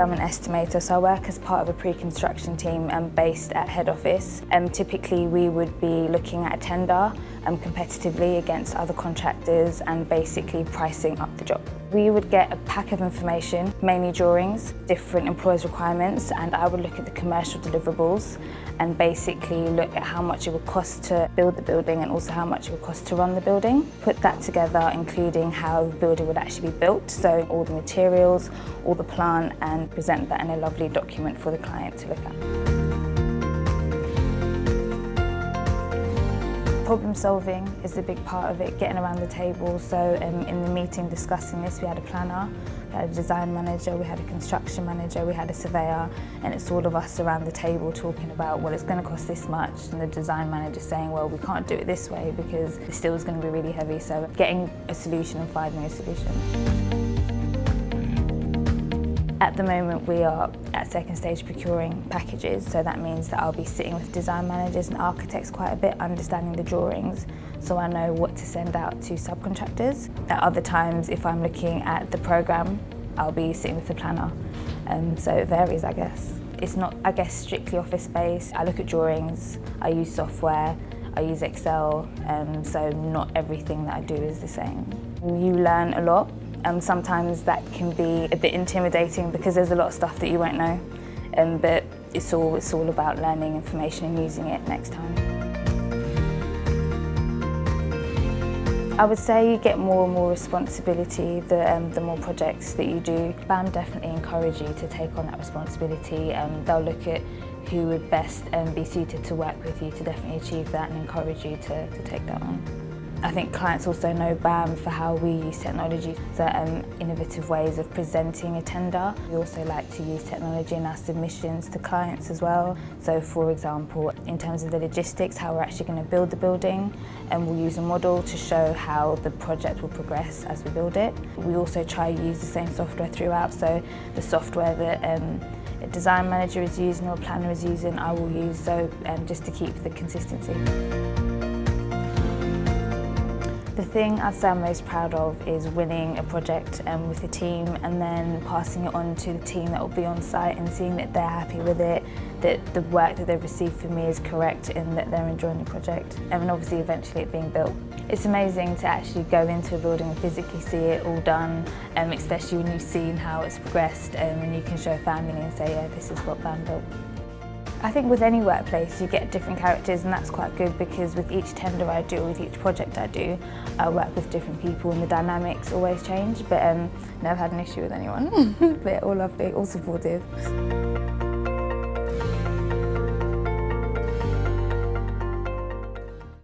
I'm an estimator, so I work as part of a pre-construction team based at head office. Typically we would be looking at a tender competitively against other contractors and basically pricing up the job. We would get a pack of information, mainly drawings, different employers' requirements, and I would look at the commercial deliverables and basically look at how much it would cost to build the building and also how much it would cost to run the building. Put that together, including how the building would actually be built, so all the materials, all the plant, and present that in a lovely document for the client to look at. Problem solving is a big part of it, getting around the table. So in the meeting discussing this, we had a planner, we had a design manager, we had a construction manager, we had a surveyor, and it's all of us around the table talking about, well, it's going to cost this much, and the design manager saying, well, we can't do it this way because the steel is going to be really heavy. So getting a solution and finding a solution. At the moment we are at second stage procuring packages, so that means that I'll be sitting with design managers and architects quite a bit, understanding the drawings, so I know what to send out to subcontractors. At other times, if I'm looking at the programme, I'll be sitting with the planner, so it varies, I guess. It's not, I guess, strictly office-based. I look at drawings, I use software, I use Excel, so not everything that I do is the same. You learn a lot. Sometimes that can be a bit intimidating because there's a lot of stuff that you won't know, but it's all about learning information and using it next time. I would say you get more and more responsibility the more projects that you do. BAM definitely encourage you to take on that responsibility. They'll look at who would best be suited to work with you to definitely achieve that and encourage you to take that on. I think clients also know BAM for how we use technology, so innovative ways of presenting a tender. We also like to use technology in our submissions to clients as well. So for example, in terms of the logistics, how we're actually going to build the building, and we'll use a model to show how the project will progress as we build it. We also try to use the same software throughout, so the software that a design manager is using or a planner is using, I will use, so just to keep the consistency. The thing I'd say I'm most proud of is winning a project with the team and then passing it on to the team that will be on site and seeing that they're happy with it, that the work that they've received from me is correct and that they're enjoying the project, and obviously eventually it being built. It's amazing to actually go into a building and physically see it all done, especially when you've seen how it's progressed and you can show family and say, yeah, this is what BAM built. I think with any workplace you get different characters, and that's quite good because with each tender I do, with each project I do, I work with different people and the dynamics always change, but never had an issue with anyone. They're all lovely, all supportive.